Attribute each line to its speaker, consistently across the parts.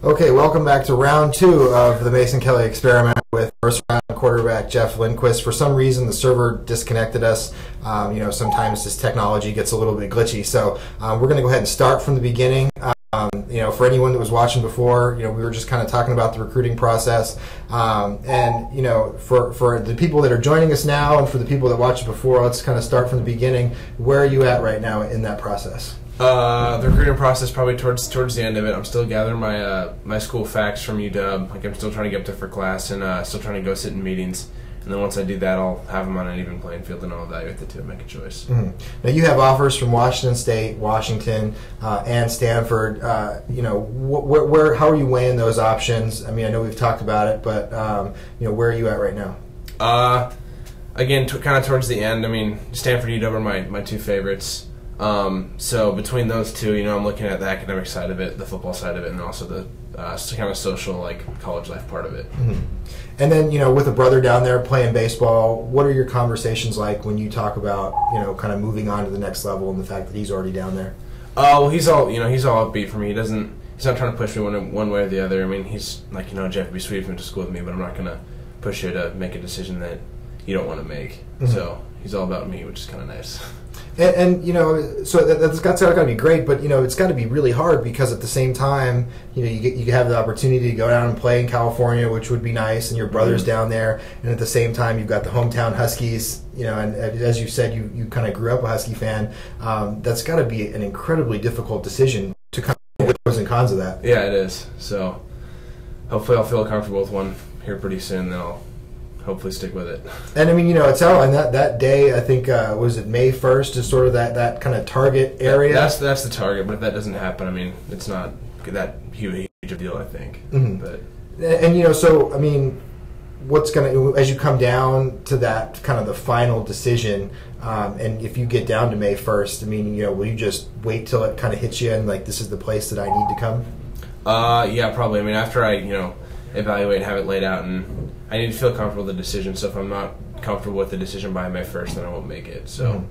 Speaker 1: Okay, welcome back to round 2 of the MasonKelley experiment with first round quarterback Jeff Lindquist. For some reason, the server disconnected us. Sometimes this technology gets a little bit glitchy, so we're going to go ahead and start from the beginning. For anyone that was watching before, we were just kind of talking about the recruiting process. For the people that are joining us now and for the people that watched before, let's kind of start from the beginning. Where are you at right now in that process?
Speaker 2: The recruiting process probably towards the end of it. I'm still gathering my school facts from UW. Like I'm still trying to get up there for class and still trying to go sit in meetings. And then once I do that, I'll have them on an even playing field and I'll evaluate the two and make a choice.
Speaker 1: Mm-hmm. Now you have offers from Washington State, Washington, and Stanford. Where how are you weighing those options? I mean, I know we've talked about it, but where are you at right now?
Speaker 2: Again, kind of towards the end. I mean, Stanford, UW are my two favorites. So between those two, I'm looking at the academic side of it, the football side of it, and also the kind of social, like college life part of it.
Speaker 1: Mm-hmm. And then, with a brother down there playing baseball, what are your conversations like when you talk about, kind of moving on to the next level and the fact that he's already down there?
Speaker 2: Well, he's all upbeat for me. He's not trying to push me one way or the other. I mean, he's like, Jeff, it'd be sweet if you went to school with me, but I'm not going to push you to make a decision that you don't want to make. Mm-hmm. So he's all about me, which is kind of nice.
Speaker 1: So that's got to be great, but it's got to be really hard because at the same time, you have the opportunity to go down and play in California, which would be nice, and your brother's down there, and at the same time, you've got the hometown Huskies. And as you said, you kind of grew up a Husky fan. That's got to be an incredibly difficult decision to kind of weigh the pros and cons of that.
Speaker 2: Yeah, it is. So hopefully, I'll feel comfortable with one here pretty soon. Then I'll hopefully stick with it.
Speaker 1: And I mean, it's out, and that day, I think, was it May 1st is sort of that kind of target area?
Speaker 2: That's the target, but if that doesn't happen, I mean, it's not that huge a deal, I think.
Speaker 1: Mm-hmm.
Speaker 2: But
Speaker 1: so, I mean, what's going to, as you come down to that kind of the final decision, and if you get down to May 1st, I mean, will you just wait till it kind of hits you and, like, this is the place that I need to come?
Speaker 2: Yeah, probably. I mean, after I, evaluate and have it laid out, and I need to feel comfortable with the decision. So if I'm not comfortable with the decision by May 1st, then I won't make it. So,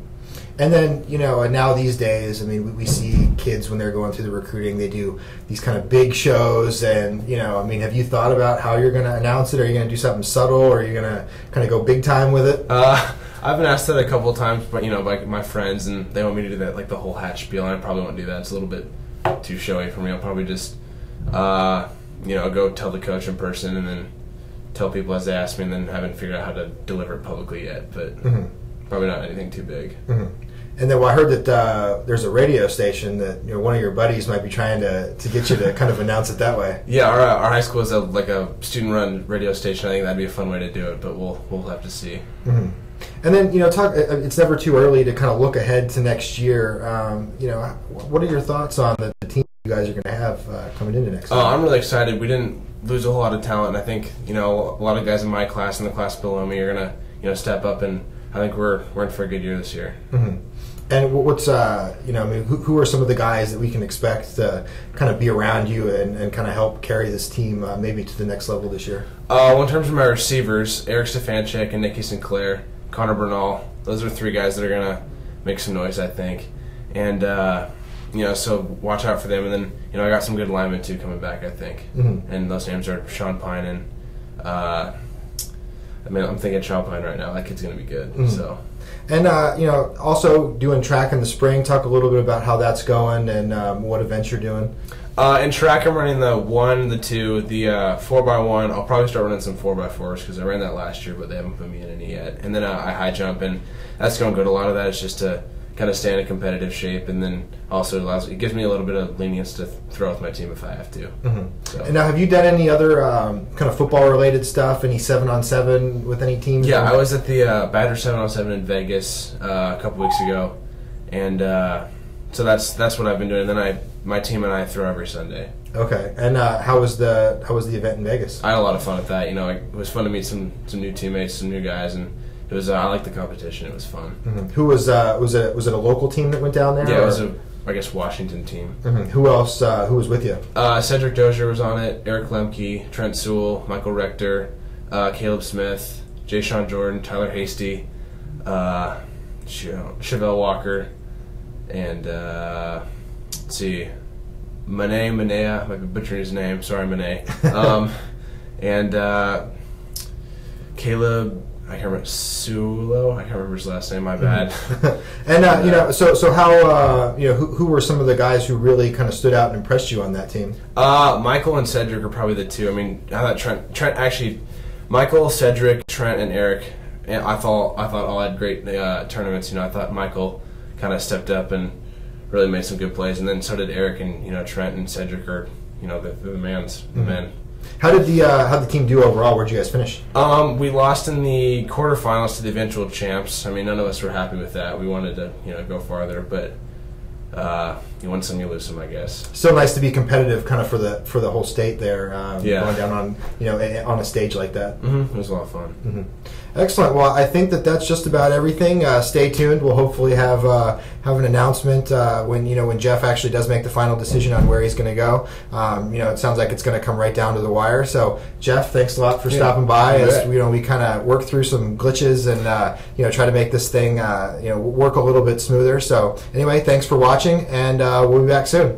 Speaker 1: and then and now these days, I mean, we see kids when they're going through the recruiting, they do these kind of big shows, and I mean, have you thought about how you're going to announce it? Are you going to do something subtle, or are you going to kind of go big time with it?
Speaker 2: I've been asked that a couple of times, but by my friends, and they want me to do that, like the whole hat spiel, and I probably won't do that. It's a little bit too showy for me. I'll probably just go tell the coach in person and then tell people as they ask me, and then haven't figured out how to deliver it publicly yet, but probably not anything too big.
Speaker 1: Mm-hmm. And then I heard that there's a radio station that one of your buddies might be trying to get you to kind of announce it that way.
Speaker 2: Yeah, our high school is like a student-run radio station. I think that'd be a fun way to do it, but we'll have to see.
Speaker 1: Mm-hmm. And then it's never too early to kind of look ahead to next year. What are your thoughts on the team you guys are going to have coming into next year?
Speaker 2: Oh, I'm really excited. We didn't lose a whole lot of talent. I think a lot of guys in my class and the class below me are going to step up, and I think we're in for a good year this year.
Speaker 1: Mm-hmm. And what's who are some of the guys that we can expect to kind of be around you and kind of help carry this team maybe to the next level this year?
Speaker 2: Well, in terms of my receivers, Eric Stefanchik and Nicky Sinclair, Connor Bernal, those are three guys that are going to make some noise, I think. And so watch out for them. And then, I got some good linemen, too, coming back, I think. Mm-hmm. And those names are Sean Pine and, I'm thinking Sean Pine right now. That kid's going to be good. Mm-hmm. So.
Speaker 1: And, also doing track in the spring. Talk a little bit about how that's going and what events you're doing.
Speaker 2: In track, I'm running the 1, the 2, the 4x1. I'll probably start running some 4x4s because I ran that last year, but they haven't put me in any yet. And then I high jump, and that's going good. A lot of that is just to kind of stay in a competitive shape, and then also it gives me a little bit of lenience to throw with my team if I have to.
Speaker 1: Mm-hmm. So. And now, have you done any other kind of football-related stuff? Any 7-on-7 with any teams?
Speaker 2: Yeah, I was at the Badger 7-on-7 in Vegas a couple weeks ago, and so that's what I've been doing. And then my team and I throw every Sunday.
Speaker 1: Okay, and how was the event in Vegas?
Speaker 2: I had a lot of fun at that. It was fun to meet some new teammates, some new guys, and it was. I liked the competition. It was fun.
Speaker 1: Mm-hmm. Who was it a local team that went down there?
Speaker 2: Yeah, it was I guess Washington team.
Speaker 1: Mm-hmm. Who else? Who was with you?
Speaker 2: Cedric Dozier was on it. Eric Lemke, Trent Sewell, Michael Rector, Caleb Smith, Jay Sean Jordan, Tyler Hasty, Chevelle Walker, and let's see, Manea, I might be butchering his name. Sorry, Mane. And Caleb. I can't remember Sulo. I can't remember his last name. My bad.
Speaker 1: And you know, so how you know who were some of the guys who really kind of stood out and impressed you on that team?
Speaker 2: Michael and Cedric are probably the two. I mean, I thought Trent actually. Michael, Cedric, Trent, and Eric. And I thought all had great tournaments. You know, I thought Michael kind of stepped up and really made some good plays, and then so did Eric, and you know, Trent and Cedric are the men.
Speaker 1: How did the team do overall? Where'd you guys finish?
Speaker 2: We lost in the quarterfinals to the eventual champs. I mean, none of us were happy with that. We wanted to, go farther, but you win some, you lose some, I guess.
Speaker 1: So nice to be competitive, kind of for the whole state there.
Speaker 2: Yeah.
Speaker 1: Going down on on a stage like that.
Speaker 2: Mm-hmm. It was a lot of fun.
Speaker 1: Mm-hmm. Excellent. Well, I think that's just about everything. Stay tuned. We'll hopefully have an announcement when Jeff actually does make the final decision on where he's going to go. It sounds like it's going to come right down to the wire. So, Jeff, thanks a lot for stopping by. As we kind of work through some glitches and try to make this thing work a little bit smoother. So, anyway, thanks for watching, and we'll be back soon.